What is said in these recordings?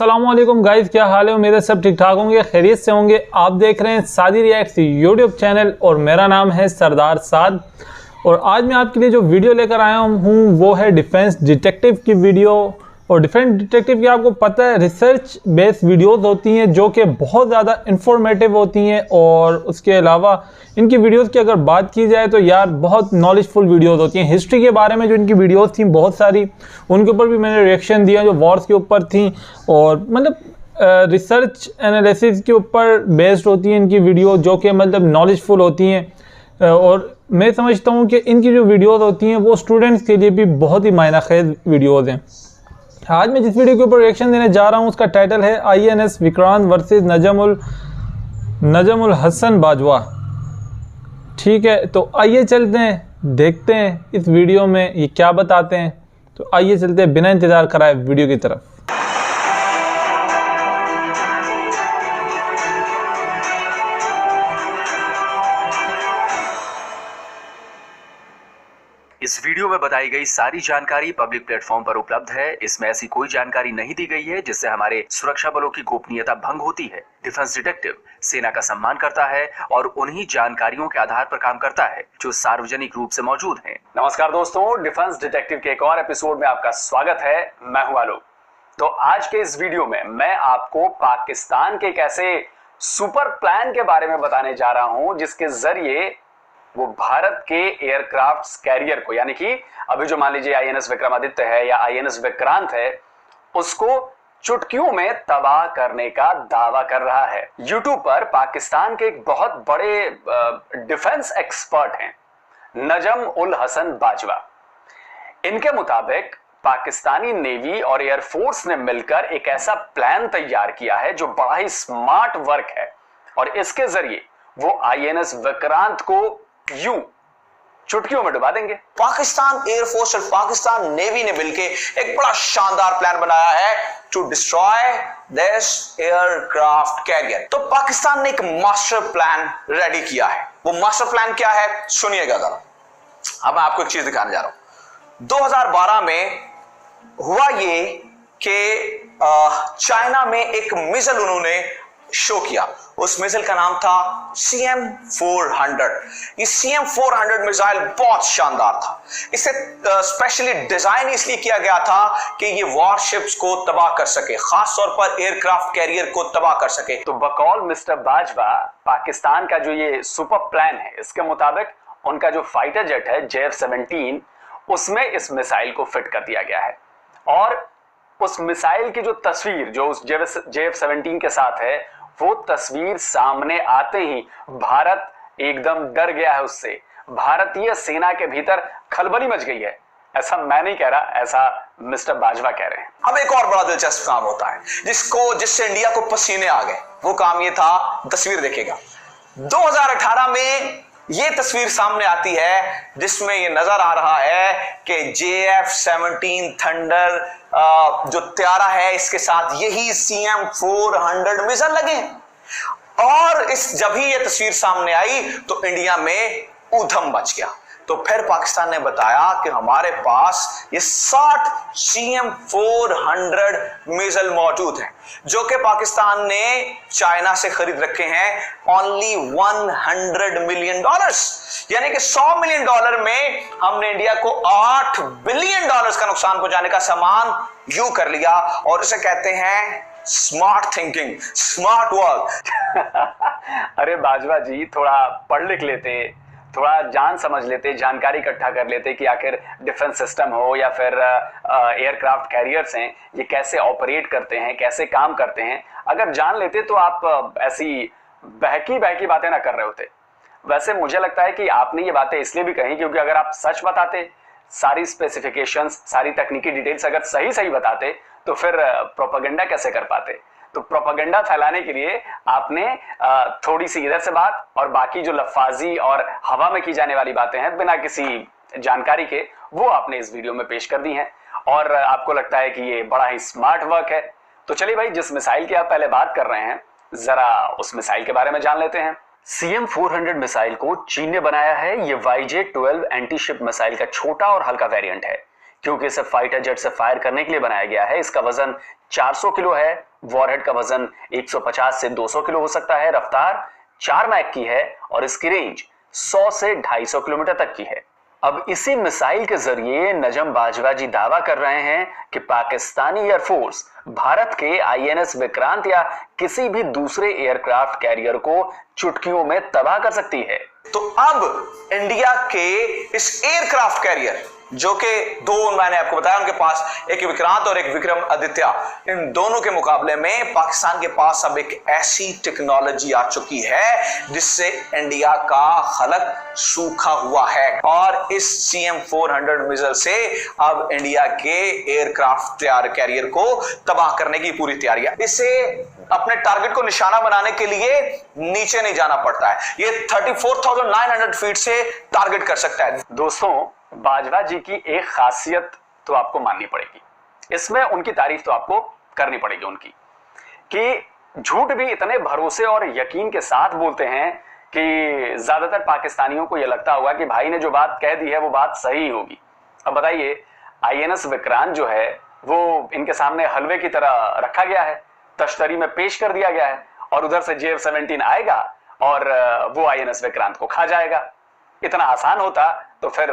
अस्सलामुअलैकुम गाइस, क्या हाल है। उम्मीद है सब ठीक ठाक होंगे, खैरियत से होंगे। आप देख रहे हैं सादी रिएक्ट्स यूट्यूब चैनल और मेरा नाम है सरदार साद। और आज मैं आपके लिए जो वीडियो लेकर आया हूँ वो है डिफेंस डिटेक्टिव की वीडियो। और डिफेंस डिटेक्टिव की आपको पता है रिसर्च बेस्ड वीडियोस होती हैं जो कि बहुत ज़्यादा इंफॉर्मेटिव होती हैं। और उसके अलावा इनकी वीडियोस की अगर बात की जाए तो यार बहुत नॉलेजफुल वीडियोस होती हैं। हिस्ट्री के बारे में जो इनकी वीडियोस थी बहुत सारी, उनके ऊपर भी मैंने रिएक्शन दिया जो वॉर्स के ऊपर थी। और मतलब रिसर्च एनालिसिस के ऊपर बेस्ड होती हैं इनकी वीडियो जो कि मतलब नॉलेजफुल होती हैं। और मैं समझता हूँ कि इनकी जो वीडियोस होती हैं वो स्टूडेंट्स के लिए भी बहुत ही मायनाखेज वीडियोस हैं। आज मैं जिस वीडियो के ऊपर रिएक्शन देने जा रहा हूँ उसका टाइटल है INS विक्रांत वर्सेस नजमुल हसन बाजवा। ठीक है, तो आइए चलते हैं, देखते हैं इस वीडियो में ये क्या बताते हैं। तो आइए चलते हैं बिना इंतजार कराए वीडियो की तरफ। इस वीडियो में बताई गई सारी जानकारी पब्लिक प्लेटफॉर्म पर उपलब्ध है। इसमें ऐसी कोई जानकारी नहीं दी गई है जिससे हमारे सुरक्षा बलों की गोपनीयता भंग होती है। डिफेंस डिटेक्टिव सेना का सम्मान करता है और उन्हीं जानकारियों के आधार पर काम करता है जो सार्वजनिक रूप से मौजूद हैं। नमस्कार दोस्तों, डिफेंस डिटेक्टिव के एक और एपिसोड में आपका स्वागत है। मैं हूं आलोक। तो आज के इस वीडियो में मैं आपको पाकिस्तान के एक ऐसे सुपर प्लान के बारे में बताने जा रहा हूं जिसके जरिए वो भारत के एयरक्राफ्ट कैरियर को, यानी कि अभी जो मान लीजिए INS विक्रमादित्य है या INS विक्रांत है, उसको चुटकियों में तबाह करने का दावा कर रहा है। यूट्यूब पर पाकिस्तान के एक बहुत बड़े डिफेंस एक्सपर्ट हैं नजम उल हसन बाजवा। इनके मुताबिक पाकिस्तानी नेवी और एयरफोर्स ने मिलकर एक ऐसा प्लान तैयार किया है जो बड़ा ही स्मार्ट वर्क है और इसके जरिए वो INS विक्रांत को यूं चुटकियों में डुबा देंगे। पाकिस्तान एयरफोर्स और पाकिस्तान नेवी ने मिलकर एक बड़ा शानदार प्लान बनाया है to destroy this aircraft carrier. तो पाकिस्तान ने एक मास्टर प्लान रेडी किया है। वो मास्टर प्लान क्या है सुनिएगा जरा। अब मैं आपको एक चीज दिखाने जा रहा हूं। 2012 में हुआ ये कि चाइना में एक मिसाइल उन्होंने शो किया। उस मिसाइल का नाम था CM-400। ये CM-400 मिसाइल बहुत शानदार था। इसे स्पेशली डिजाइन इसलिए किया गया था कि ये वॉरशिप्स को तबाह कर सके, खास तौर पर एयरक्राफ्ट कैरियर को तबाह कर सके। तो बकौल मिस्टर बाजवा, पाकिस्तान का जो ये सुपर प्लान है इसके मुताबिक उनका जो फाइटर जेट है JF-17 उसमें इस मिसाइल को फिट कर दिया गया है। और उस मिसाइल की जो तस्वीर जो उस JF-17 के साथ है वो तस्वीर सामने आते ही भारत एकदम डर गया है उससे। भारतीय सेना के भीतर खलबली मच गई है। ऐसा मैं नहीं कह रहा, ऐसा मिस्टर बाजवा कह रहे हैं। अब एक और बड़ा दिलचस्प काम होता है जिससे इंडिया को पसीने आ गए। वो काम ये था, तस्वीर देखिएगा। 2018 में ये तस्वीर सामने आती है जिसमें ये नजर आ रहा है कि JF-17 थंडर जो त्यारा है इसके साथ यही CM-400 मिसाइल लगे। और जब ही ये तस्वीर सामने आई तो इंडिया में ऊधम मच गया। तो फिर पाकिस्तान ने बताया कि हमारे पास ये 60 CM-400 मिसाइल मौजूद हैं जो कि पाकिस्तान ने चाइना से खरीद रखे हैं ओनली $100 मिलियन। यानी कि $100 मिलियन में हमने इंडिया को $8 बिलियन का नुकसान पहुंचाने का सामान यूं कर लिया। और इसे कहते हैं स्मार्ट थिंकिंग, स्मार्ट वर्क। अरे बाजवा जी, थोड़ा पढ़ लिख लेते, थोड़ा जान समझ लेते, जानकारी इकट्ठा कर लेते कि आखिर डिफेंस सिस्टम हो या फिर एयरक्राफ्ट कैरियर्स हैं ये कैसे ऑपरेट करते हैं, कैसे काम करते हैं। अगर जान लेते तो आप ऐसी बहकी बातें ना कर रहे होते। वैसे मुझे लगता है कि आपने ये बातें इसलिए भी कही क्योंकि अगर आप सच बताते, सारी स्पेसिफिकेशंस, सारी तकनीकी डिटेल्स अगर सही बताते तो फिर प्रोपेगेंडा कैसे कर पाते। तो प्रोपेगेंडा फैलाने के लिए आपने थोड़ी सी इधर से बात और बाकी जो लफाजी और हवा में की जाने वाली बातें हैं बिना किसी जानकारी के वो आपने इस वीडियो में पेश कर दी हैं। और आपको लगता है कि ये बड़ा ही स्मार्ट वर्क है। तो चलिए भाई, जिस मिसाइल की आप पहले बात कर रहे हैं जरा उस मिसाइल के बारे में जान लेते हैं। CM-400 मिसाइल को चीन ने बनाया है। ये YJ-12 एंटी-शिप मिसाइल का छोटा और हल्का वेरिएंट है। क्योंकि इसे फाइटर जेट से फायर करने के लिए बनाया गया है, इसका वजन 400 किलो है, वॉरहेड का वजन 150 से 200 किलो हो सकता है, रफ्तार 4 मैक की है और इसकी रेंज 100 से 250 किलोमीटर तक की है। अब इसी मिसाइल के जरिए नजम बाजवा जी दावा कर रहे हैं कि पाकिस्तानी एयरफोर्स भारत के आईएनएस विक्रांत या किसी भी दूसरे एयरक्राफ्ट कैरियर को चुटकियों में तबाह कर सकती है। तो अब इंडिया के इस एयरक्राफ्ट कैरियर, जो कि दो मैंने आपको बताया उनके पास, एक विक्रांत और एक विक्रम आदित्य, इन दोनों के मुकाबले में पाकिस्तान के पास अब एक ऐसी टेक्नोलॉजी आ चुकी है जिससे इंडिया का खलक सूखा हुआ है और इस CM-400 मिसाइल से अब इंडिया के एयरक्राफ्ट तैयार कैरियर को तबाह करने की पूरी तैयारी है। इसे अपने टारगेट को निशाना बनाने के लिए नीचे नहीं जाना पड़ता है, ये 34,900 फीट से टारगेट कर सकता है। दोस्तों, बाजवा जी की एक खासियत तो आपको माननी पड़ेगी, इसमें उनकी तारीफ तो आपको करनी पड़ेगी उनकी, कि झूठ भी इतने भरोसे और यकीन के साथ बोलते हैं कि ज्यादातर पाकिस्तानियों को यह लगता होगा कि भाई ने जो बात कह दी है वो बात सही होगी। अब बताइए, आईएनएस विक्रांत जो है वो इनके सामने हलवे की तरह रखा गया है, तश्तरी में पेश कर दिया गया है और उधर से JF-17 आएगा और वो आईएनएस विक्रांत को खा जाएगा। इतना आसान होता तो फिर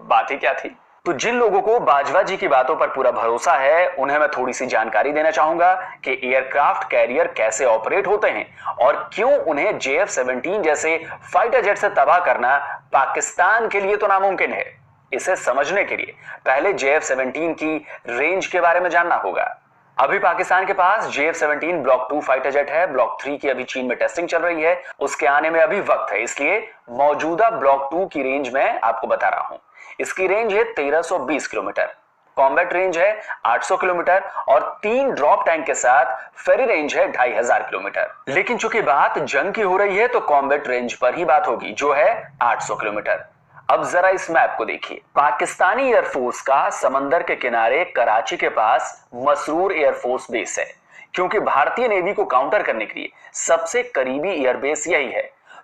बात ही क्या थी। तो जिन लोगों को बाजवा जी की बातों पर पूरा भरोसा है उन्हें मैं थोड़ी सी जानकारी देना चाहूंगा कि एयरक्राफ्ट कैरियर कैसे ऑपरेट होते हैं और क्यों उन्हें JF-17 जैसे फाइटर जेट से तबाह करना पाकिस्तान के लिए तो नामुमकिन है। इसे समझने के लिए पहले JF-17 की रेंज के बारे में जानना होगा। अभी पाकिस्तान के पास JF-17 ब्लॉक 2 फाइटर जेट है, ब्लॉक 3 की अभी चीन में टेस्टिंग चल रही है, उसके आने में अभी वक्त है, इसलिए मौजूदा ब्लॉक 2 की रेंज में आपको बता रहा हूं। इसकी रेंज है 1320 किलोमीटर, कॉम्बैट रेंज है 800 किलोमीटर और 3 ड्रॉप टैंक के साथ फेरी रेंज है 2500 किलोमीटर। लेकिन चूंकि बात जंग की हो रही है तो कॉम्बैट रेंज पर ही बात होगी, जो है 800 किलोमीटर। अब जरा इस मैप को देखिए। पाकिस्तानी एयरफोर्स का समंदर के किनारे कराची के पास मसरूर एयरफोर्स बेस है, क्योंकि भारतीय नेवी को काउंटर करने के लिए सबसे करीबी एयरबेस यही है।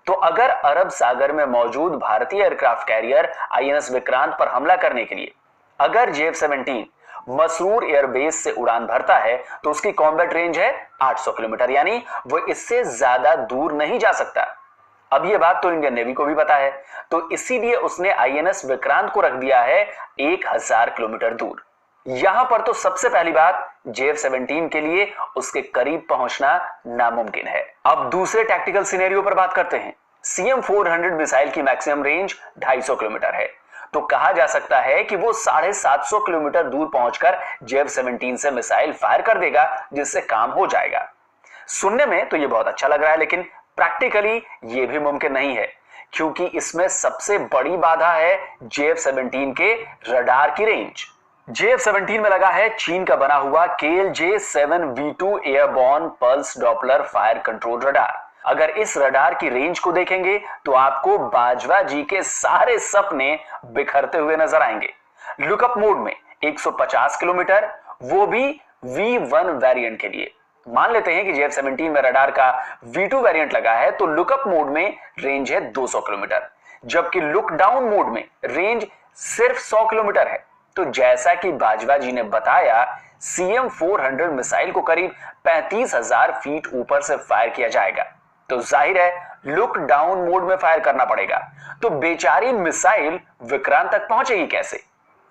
तो अगर अरब सागर में मौजूद भारतीय एयरक्राफ्ट कैरियर आईएनएस विक्रांत पर हमला करने के लिए अगर JF-17 मसरूर एयरबेस से उड़ान भरता है तो उसकी कॉम्बैट रेंज है 800 किलोमीटर, यानी वो इससे ज्यादा दूर नहीं जा सकता। अब ये बात तो इंडियन नेवी को भी पता है, तो इसीलिए उसने आईएनएस विक्रांत को रख दिया है 1000 किलोमीटर दूर। यहां पर तो सबसे पहली बात, JF-17 के लिए उसके करीब पहुंचना नामुमकिन है। अब दूसरे टैक्टिकल सिनेरियो पर बात करते हैं। CM-400 मिसाइल की मैक्सिमम रेंज 250 किलोमीटर है, तो कहा जा सकता है कि वो 750 किलोमीटर दूर पहुंचकर JF-17 से मिसाइल फायर कर देगा, जिससे काम हो जाएगा। सुनने में तो ये बहुत अच्छा लग रहा है, लेकिन प्रैक्टिकली ये भी मुमकिन नहीं है, क्योंकि इसमें सबसे बड़ी बाधा है JF-17 के रडार की रेंज। JF-17 में लगा है चीन का बना हुआ KLJ-7V2 airborne pulse Doppler fire control radar. अगर इस रडार की रेंज को देखेंगे तो आपको बाजवा जी के सारे सपने बिखरते हुए नजर आएंगे। लुकअप मोड में 150 किलोमीटर, वो भी V1 वेरिएंट के लिए। मान लेते हैं कि JF-17 में रडार का V2 वेरिएंट लगा है, तो लुकअप मोड में रेंज है 200 किलोमीटर, जबकि लुक डाउन मोड में रेंज सिर्फ 100 किलोमीटर है। तो जैसा कि बाजवा जी ने बताया, CM-400 मिसाइल को करीब 35,000 फीट ऊपर से फायर किया जाएगा, तो जाहिर है लुक डाउन मोड में फायर करना पड़ेगा। तो बेचारी मिसाइल विक्रांत तक पहुंचेगी कैसे?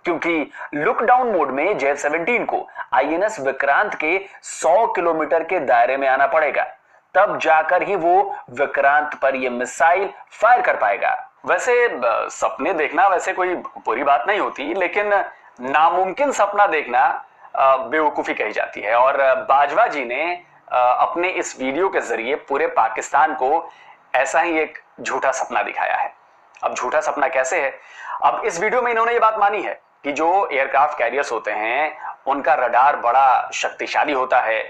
क्योंकि लुक डाउन मोड में JF-17 को आईएनएस विक्रांत के 100 किलोमीटर के दायरे में आना पड़ेगा, तब जाकर ही वो विक्रांत पर यह मिसाइल फायर कर पाएगा। वैसे सपने देखना वैसे कोई बुरी बात नहीं होती, लेकिन नामुमकिन सपना देखना बेवकूफी कही जाती है। और बाजवा जी ने अपने इस वीडियो के जरिए पूरे पाकिस्तान को ऐसा ही एक झूठा सपना दिखाया है। अब झूठा सपना कैसे है? अब इस वीडियो में इन्होंने ये बात मानी है कि जो एयरक्राफ्ट कैरियर्स होते हैं उनका रडार बड़ा शक्तिशाली होता है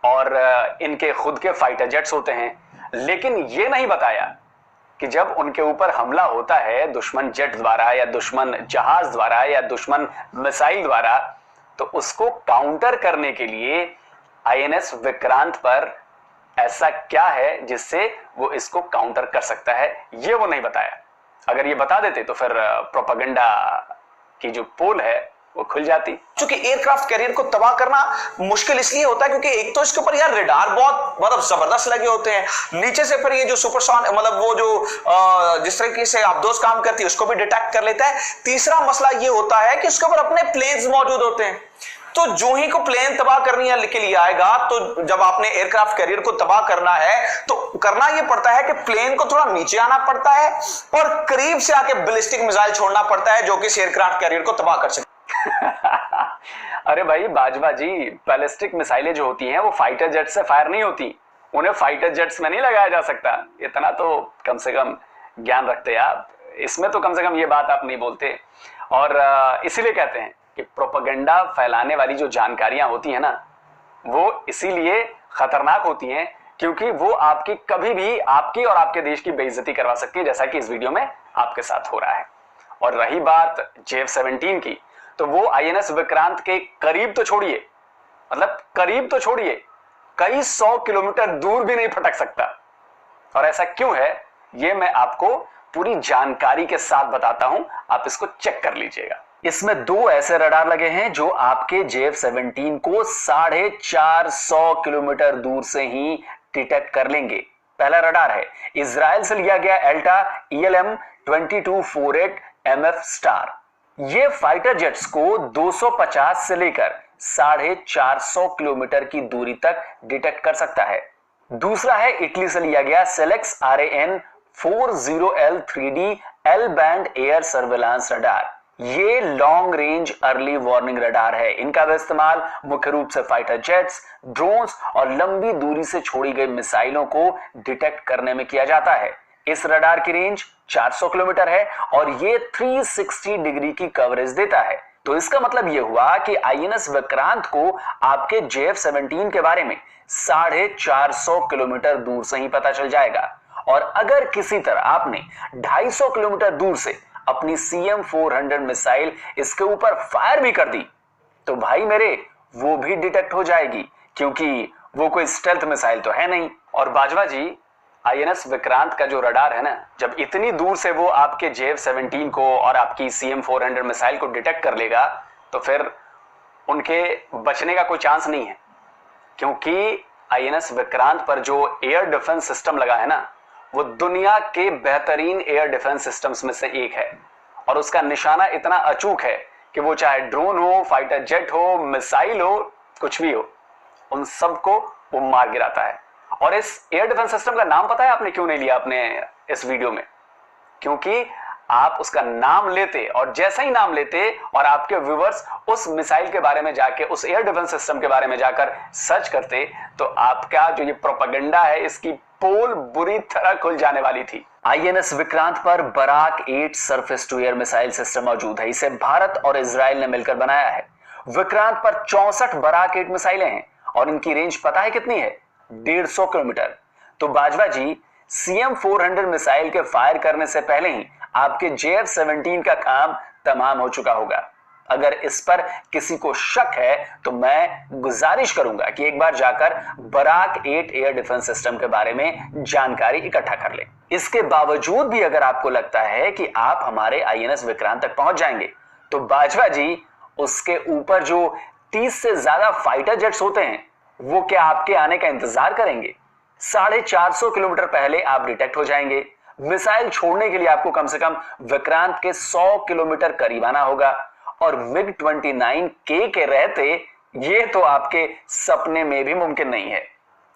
और इनके खुद के फाइटर जेट्स होते हैं, लेकिन ये नहीं बताया कि जब उनके ऊपर हमला होता है दुश्मन जेट द्वारा या दुश्मन जहाज द्वारा या दुश्मन मिसाइल द्वारा, तो उसको काउंटर करने के लिए आईएनएस विक्रांत पर ऐसा क्या है जिससे वो इसको काउंटर कर सकता है, ये वो नहीं बताया। अगर ये बता देते तो फिर प्रोपेगेंडा की जो पोल है वो खुल जाती। क्योंकि एयरक्राफ्ट कैरियर को तबाह करना मुश्किल इसलिए होता है क्योंकि एक तो इसके ऊपर यार रेडार बहुत मतलब जबरदस्त लगे होते हैं, नीचे से फिर ये जो सुपरसोनिक मतलब वो जो जिस तरीके से आबदोज काम करती है उसको भी डिटेक्ट कर लेता है। तीसरा मसला ये होता है कि उसके ऊपर अपने प्लेन्स मौजूद होते हैं, तो जो ही को प्लेन तबाह करने के लिए आएगा, तो जब आपने एयरक्राफ्ट कैरियर को तबाह करना है तो करना यह पड़ता है कि प्लेन को थोड़ा नीचे आना पड़ता है और करीब से आके बैलिस्टिक मिसाइल छोड़ना पड़ता है जो कि एयरक्राफ्ट कैरियर को तबाह कर सके। अरे भाई बाजवा जी, बैलिस्टिक मिसाइलें जो होती हैं वो फाइटर जेट से फायर नहीं होती, उन्हें फाइटर जेट्स में नहीं लगाया जा सकता। इतना तो कम से कम ज्ञान रखते आप, इसमें तो कम से कम ये बात आप नहीं बोलते। और इसीलिए कहते हैं कि प्रोपेगेंडा फैलाने वाली जो जानकारियां होती हैं ना, वो इसीलिए खतरनाक होती हैं क्योंकि वो आपकी कभी भी आपकी और आपके देश की बेइज्जती करवा सकती है, जैसा कि इस वीडियो में आपके साथ हो रहा है। और रही बात JF-17 की, तो वो INS विक्रांत के करीब तो छोड़िए, मतलब करीब तो छोड़िए, कई 100 किलोमीटर दूर भी नहीं फटक सकता। और ऐसा क्यों है ये मैं आपको पूरी जानकारी के साथ बताता हूं, आप इसको चेक कर लीजिएगा। इसमें दो ऐसे रडार लगे हैं जो आपके JF-17 को 450 किलोमीटर दूर से ही डिटेक्ट कर लेंगे। पहला रडार है इजराइल से लिया गया एल्टा ELM 2248 MF स्टार। ये फाइटर जेट्स को 250 से लेकर 450 किलोमीटर की दूरी तक डिटेक्ट कर सकता है। दूसरा है इटली से लिया गया Selex RAN 40L 3D L band air surveillance radar. ये long range early warning radar है। इनका भी इस्तेमाल मुख्य रूप से फाइटर जेट्स, ड्रोन्स और लंबी दूरी से छोड़ी गई मिसाइलों को डिटेक्ट करने में किया जाता है। इस रडार की रेंज 400 किलोमीटर है और ये 360 डिग्री की कवरेज देता है। तो इसका मतलब यह हुआ कि INS विक्रांत को आपके JF-17 के बारे में 450 किलोमीटर दूर से ही पता चल जाएगा। और अगर किसी तरह आपने 250 किलोमीटर दूर से अपनी CM-400 मिसाइल इसके ऊपर फायर भी कर दी तो भाई मेरे वो भी डिटेक्ट हो जाएगी, क्योंकि वो कोई स्टेल्थ मिसाइल तो है नहीं। और बाजवा जी, INS विक्रांत का जो रडार है ना, जब इतनी दूर से वो आपके JF-17 को और आपकी CM-400 मिसाइल को डिटेक्ट कर लेगा तो फिर उनके बचने का कोई चांस नहीं है, क्योंकि INS विक्रांत पर जो एयर डिफेंस सिस्टम लगा है ना, वो दुनिया के बेहतरीन एयर डिफेंस सिस्टम्स में से एक है। और उसका निशाना इतना अचूक है कि वो चाहे ड्रोन हो, फाइटर जेट हो, मिसाइल हो, कुछ भी हो, उन सबको वो मार गिराता है। और इस एयर डिफेंस सिस्टम का नाम पता है आपने क्यों नहीं लिया अपने इस वीडियो में? क्योंकि आप उसका नाम लेते और जैसा ही नाम लेते और आपके व्यूअर्स उस मिसाइल के बारे में जाके, उस एयर डिफेंस सिस्टम के बारे में जाकर सर्च करते, तो आपका जो ये प्रोपेगेंडा है इसकी पोल बुरी तरह खुल जाने वाली थी। INS विक्रांत पर Barak 8 surface to air missile system मौजूद है। इसे भारत और इजराइल ने मिलकर बनाया है। विक्रांत पर 64 बराक 8 मिसाइलें हैं और इनकी रेंज पता है कितनी है? 150 किलोमीटर। तो बाजवा जी, CM-400 मिसाइल के फायर करने से पहले ही आपके JF-17 का काम तमाम हो चुका होगा। अगर इस पर किसी को शक है तो मैं गुजारिश करूंगा कि एक बार जाकर बराक 8 एयर डिफेंस सिस्टम के बारे में जानकारी इकट्ठा कर लें। इसके बावजूद भी अगर आपको लगता है कि आप हमारे INS विक्रांत तक पहुंच जाएंगे तो बाजवा जी, उसके ऊपर जो 30 से ज्यादा फाइटर जेट्स होते हैं वो क्या आपके आने का इंतजार करेंगे? 450 किलोमीटर पहले आप डिटेक्ट हो जाएंगे। मिसाइल छोड़ने के लिए आपको कम से कम विक्रांत के 100 किलोमीटर करीब आना होगा और MiG-29K के रहते ये तो आपके सपने में भी मुमकिन नहीं है,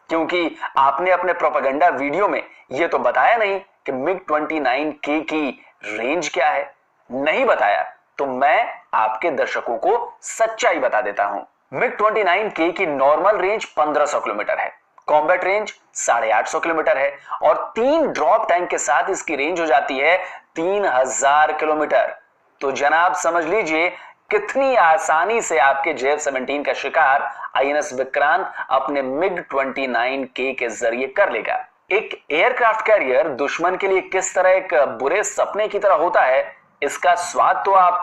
क्योंकि आपने अपने प्रोपेगेंडा वीडियो में ये तो बताया नहीं कि MiG-29K की रेंज क्या है। नहीं बताया तो मैं आपके दर्शकों को सच्चाई बता देता हूं। MiG-29K की नॉर्मल रेंज 1500 किलोमीटर है, कॉम्बैट रेंज 850 किलोमीटर है और 3 ड्रॉप टैंक के साथ इसकी रेंज हो जाती है 3000 किलोमीटर। तो जनाब समझ लीजिए कितनी आसानी से आपके JF-17 का शिकार INS विक्रांत अपने MiG-29K के जरिए कर लेगा। एक एयरक्राफ्ट कैरियर दुश्मन के लिए किस तरह एक बुरे सपने की तरह होता है, इसका स्वाद तो आप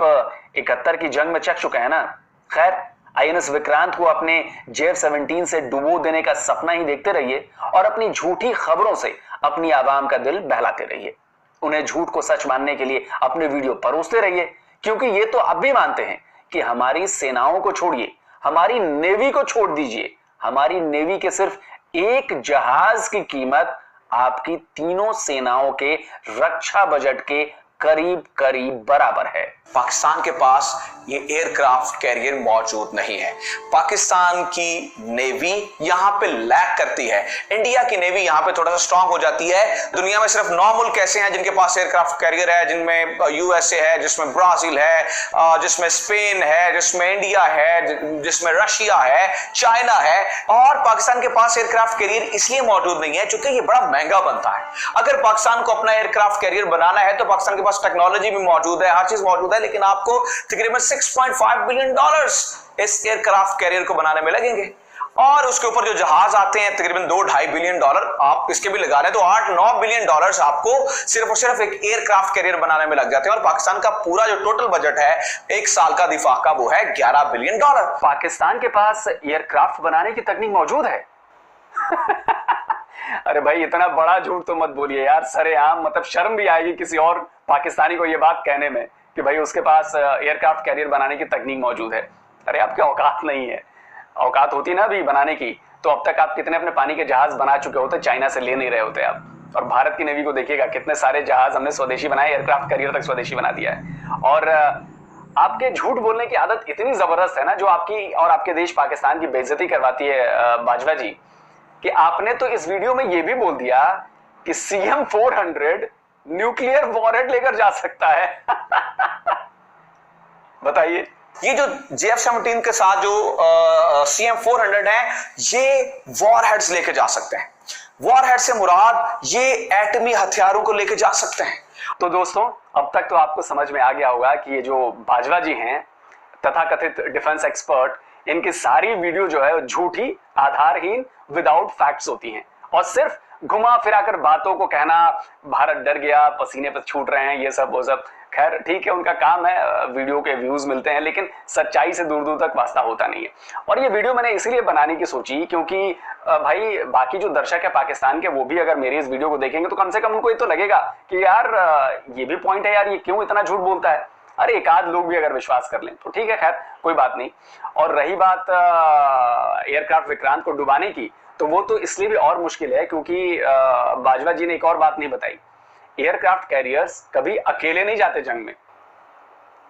71 की जंग में चख चुके हैं ना। खैर, INS विक्रांत को अपने JF-17 से डुबो देने का सपना ही देखते रहिए और अपनी झूठी खबरों से अपनी आवाम का दिल बहलाते रहिए। उन्हें झूठ को सच मानने के लिए अपने वीडियो परोसते रहिए, क्योंकि ये तो अब भी मानते हैं कि हमारी सेनाओं को छोड़िए, हमारी नेवी को छोड़ दीजिए, हमारी नेवी के सिर्फ एक जहाज की कीमत आपकी तीनों सेनाओं के रक्षा बजट के करीब करीब बराबर है। पाकिस्तान के पास ये एयरक्राफ्ट कैरियर मौजूद नहीं है। पाकिस्तान की नेवी यहां पे लैक करती है। इंडिया की नेवी यहां पे थोड़ा सा स्ट्रांग हो जाती है। दुनिया में सिर्फ 9 मुल्क ऐसे हैं जिनके पास एयरक्राफ्ट कैरियर है, जिनमें यूएसए है, जिसमें ब्राजील है, जिसमें स्पेन है, जिसमें इंडिया है, जिसमें रशिया है, चाइना है। और पाकिस्तान के पास एयरक्राफ्ट कैरियर इसलिए मौजूद नहीं है क्योंकि ये बड़ा महंगा बनता है। अगर पाकिस्तान को अपना एयरक्राफ्ट कैरियर बनाना है तो पाकिस्तान के पास टेक्नोलॉजी भी मौजूद है, हर चीज मौजूद है, लेकिन आपको तकरीबन $6.5 बिलियन इस एयरक्राफ्ट कैरियर को बनाने में लगेंगे। और उसके ऊपर जो जहाज आते हैं तकरीबन $2-2.5 बिलियन, आप इसके भी लगा लें तो $8-9 बिलियन आपको सिर्फ और सिर्फ एक एयरक्राफ्ट कैरियर बनाने में लग जाते हैं। और पाकिस्तान का पूरा जो टोटल बजट है एक साल का दिफा का वो है $11 बिलियन। पाकिस्तान के पास एयरक्राफ्ट बनाने की तकनीक मौजूद है। अरे भाई इतना बड़ा झूठ तो मत बोलिए यार, सरेआम मतलब शर्म भी आएगी किसी और पाकिस्तानी को ये बात कहने में कि भाई उसके पास एयरक्राफ्ट कैरियर बनाने की तकनीक मौजूद है। अरे आपके औकात नहीं है। औकात होती ना भी बनाने की तो अब तक आप कितने अपने पानी के जहाज बना चुके होते, चाइना से ले नहीं रहे होते आप। और भारत की नेवी को देखिएगा, कितने सारे जहाज हमने स्वदेशी बनाए, एयरक्राफ्ट कैरियर तक स्वदेशी बना दिया है। और आपके झूठ बोलने की आदत इतनी जबरदस्त है ना, जो आपकी और आपके देश पाकिस्तान की बेइज्जती करवाती है बाजवा जी, कि आपने तो इस वीडियो में यह भी बोल दिया कि CM-400 न्यूक्लियर वॉरहेड लेकर जा सकता है। बताइए, ये जो JF-17 के साथ जो CM-400 है ये वॉरहेड्स लेके जा सकते हैं। वॉरहेड से मुराद ये एटमी हथियारों को लेके जा सकते हैं। तो दोस्तों अब तक तो आपको समझ में आ गया होगा कि ये जो बाजवा जी हैं तथाकथित डिफेंस एक्सपर्ट, इनकी सारी वीडियो जो है झूठी, आधारहीन, विदाउट फैक्ट्स होती हैं और सिर्फ घुमा फिराकर बातों को कहना, भारत डर गया, पसीने पर छूट रहे हैं, ये सब वो सब। खैर ठीक है, उनका काम है, वीडियो के व्यूज मिलते हैं, लेकिन सच्चाई से दूर दूर तक वास्ता होता नहीं है। और ये वीडियो मैंने इसलिए बनाने की सोची क्योंकि भाई बाकी जो दर्शक है पाकिस्तान के, वो भी अगर मेरी इस वीडियो को देखेंगे तो कम से कम उनको ये तो लगेगा कि यार ये भी पॉइंट है यार, ये क्यों इतना झूठ बोलता है। अरे एक आध लोग भी अगर विश्वास कर लें तो ठीक है, खैर कोई बात नहीं। और रही बात एयरक्राफ्ट विक्रांत को डुबाने की, तो वो तो इसलिए भी और मुश्किल है क्योंकि बाजवा जी ने एक और बात नहीं बताई। एयरक्राफ्ट कैरियर्स कभी अकेले नहीं जाते जंग में,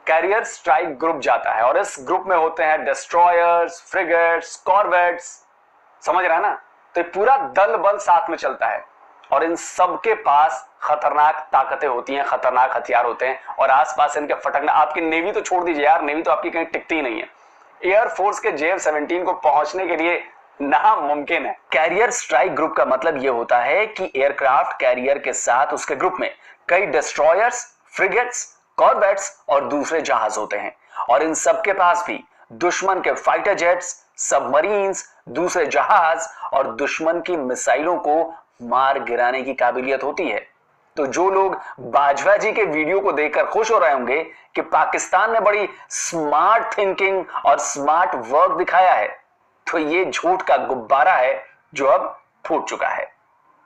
कैरियर स्ट्राइक ग्रुप जाता है और इस ग्रुप में होते हैं डिस्ट्रॉयर्स, फ्रिगेट्स, कॉर्वेट्स, समझ रहा है ना। तो पूरा दल बल साथ में चलता है और इन सबके पास खतरनाक ताकतें होती हैं, खतरनाक हथियार होते हैं और आसपास इनके फटकना। आपकी नेवी तो छोड़ दीजिए यार, नेवी तो आपकी कहीं टिकती ही नहीं है। एयरफोर्स के JF-17 को पहुंचने के लिए नामुमकिन है। कैरियर स्ट्राइक ग्रुप का मतलब यह होता है कि एयरक्राफ्ट कैरियर के साथ उसके ग्रुप में कई डिस्ट्रॉयर्स, फ्रिगेट्स, कॉर्वेट्स और दूसरे जहाज होते हैं और इन सबके पास भी दुश्मन के फाइटर जेट्स, सबमरीन्स, दूसरे जहाज और दुश्मन की मिसाइलों को मार गिराने की काबिलियत होती है। तो जो लोग बाजवा जी के वीडियो को देखकर खुश हो रहे होंगे कि पाकिस्तान ने बड़ी स्मार्ट थिंकिंग और स्मार्ट वर्क दिखाया है, तो ये झूठ का गुब्बारा है जो अब फूट चुका है।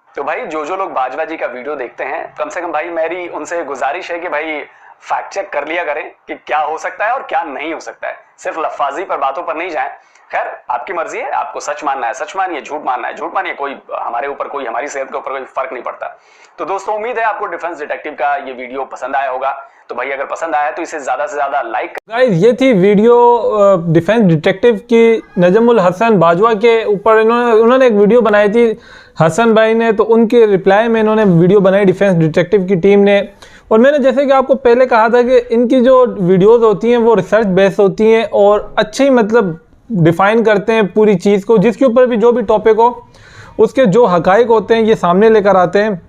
तो भाई जो लोग बाजवा जी का वीडियो देखते हैं, कम से कम भाई मेरी उनसे गुजारिश है कि भाई फैक्ट चेक कर लिया करें कि क्या हो सकता है और क्या नहीं हो सकता है। सिर्फ लफ्फाजी पर बातों पर नहीं जाएं। खैर आपकी मर्जी है, आपको सच मानना है सच मानिए, झूठ मानना है झूठ मानिए, कोई हमारे ऊपर, कोई हमारी सेहत के ऊपर कोई फर्क नहीं पड़ता। तो दोस्तों उम्मीद है आपको डिफेंस डिटेक्टिव का ये वीडियो पसंद आया होगा। तो भाई अगर पसंद आया तो इसे ज्यादा से ज्यादा लाइक। गाइस ये थी वीडियो डिफेंस डिटेक्टिव की, नजमुल हसन बाजवा के ऊपर उन्होंने एक वीडियो बनाई थी हसन भाई ने, तो उनके रिप्लाई में इन्होंने वीडियो बनाई डिफेंस डिटेक्टिव की टीम ने। और मैंने जैसे कि आपको पहले कहा था कि इनकी जो वीडियोस होती हैं वो रिसर्च बेस्ड होती हैं और अच्छे ही मतलब डिफाइन करते हैं पूरी चीज़ को, जिसके ऊपर भी जो भी टॉपिक हो उसके जो हकाइक होते हैं ये सामने लेकर आते हैं।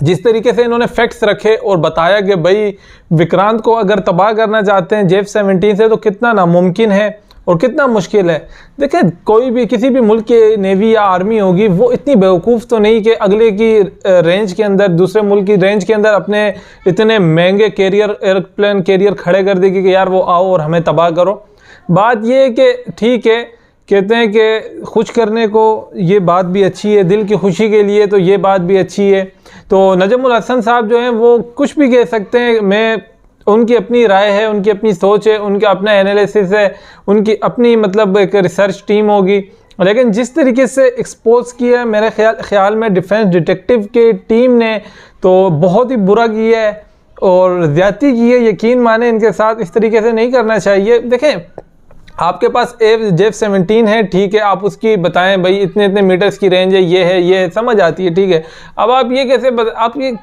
जिस तरीके से इन्होंने फैक्ट्स रखे और बताया कि भाई विक्रांत को अगर तबाह करना चाहते हैं JF-17 से तो कितना नामुमकिन है और कितना मुश्किल है। देखिए कोई भी किसी भी मुल्क की नेवी या आर्मी होगी वो इतनी बेवकूफ़ तो नहीं कि अगले की रेंज के अंदर, दूसरे मुल्क की रेंज के अंदर अपने इतने महंगे कैरियर, एयरप्लेन कैरियर खड़े कर देगी कि यार वो आओ और हमें तबाह करो। बात ये है कि ठीक है, कहते हैं कि खुश करने को ये बात भी अच्छी है, दिल की खुशी के लिए तो ये बात भी अच्छी है। तो नजमुल हसन साहब जो हैं वो कुछ भी कह सकते हैं, मैं उनकी अपनी राय है, उनकी अपनी सोच है, उनका अपना एनालिसिस है, उनकी अपनी मतलब एक रिसर्च टीम होगी। लेकिन जिस तरीके से एक्सपोज किया है मेरे ख्याल में डिफेंस डिटेक्टिव की टीम ने, तो बहुत ही बुरा किया है और ज़्यादती की है। यकीन माने इनके साथ इस तरीके से नहीं करना चाहिए। देखें, आपके पास F-17 है, ठीक है, आप उसकी बताएं भाई इतने इतने मीटर्स की रेंज है, ये है, ये समझ आती है, ठीक है। अब आप ये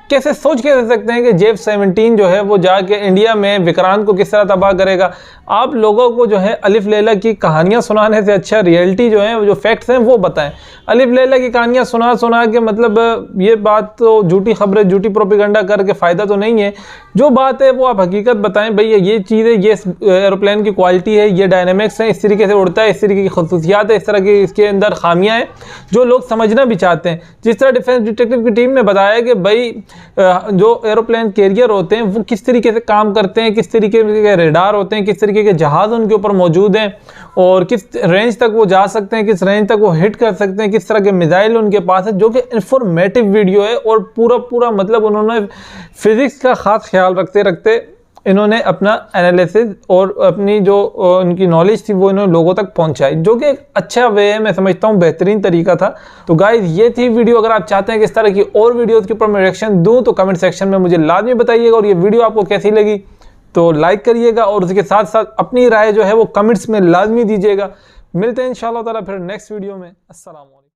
कैसे सोच के दे सकते हैं कि F-17 जो है वो जाके इंडिया में विक्रांत को किस तरह तबाह करेगा। आप लोगों को जो है अलिफ लैला की कहानियाँ सुनाने से अच्छा रियलिटी जो है, जो फैक्ट्स हैं वो बताएं। अलिफ लैला की कहानियाँ सुना के मतलब ये बात तो झूठी खबरें, झूठी प्रोपेगेंडा करके फ़ायदा तो नहीं है। जो बात है वो आप हकीकत बताएं, भाई ये चीज़ है, ये एरोप्लेन की क्वालिटी है, ये डायनामिक्स है, इस तरीके से उड़ता है, इस तरीके की खसूसियात है, इस तरह की इसके अंदर खामियां हैं जो लोग समझना भी चाहते हैं। जिस तरह डिफेंस डिटेक्टिव की टीम ने बताया कि भाई जो एरोप्लेन कैरियर होते हैं वो किस तरीके से काम करते हैं, किस तरीके के रेडार होते हैं, किस तरीके के जहाज़ उनके ऊपर मौजूद हैं और किस रेंज तक वो जा सकते हैं, किस रेंज तक वो हिट कर सकते हैं, किस तरह के मिसाइल उनके पास है, जो कि इंफॉर्मेटिव वीडियो है। और पूरा मतलब उन्होंने फिजिक्स का ख़ास ख्याल रखते इन्होंने अपना एनालिसिस और अपनी जो उनकी नॉलेज थी वो इन्होंने लोगों तक पहुंचाई, जो कि एक अच्छा वे है, मैं समझता हूँ बेहतरीन तरीका था। तो गाइस ये थी वीडियो। अगर आप चाहते हैं कि इस तरह की और वीडियोस के ऊपर मैं रिएक्शन दूं तो कमेंट सेक्शन में मुझे लाजमी बताइएगा। और ये वीडियो आपको कैसी लगी तो लाइक करिएगा और उसके साथ साथ अपनी राय जो है वो कमेंट्स में लाजमी दीजिएगा। मिलते हैं इंशाअल्लाह ताला फिर नेक्स्ट वीडियो में। अस्सलाम वालेकुम।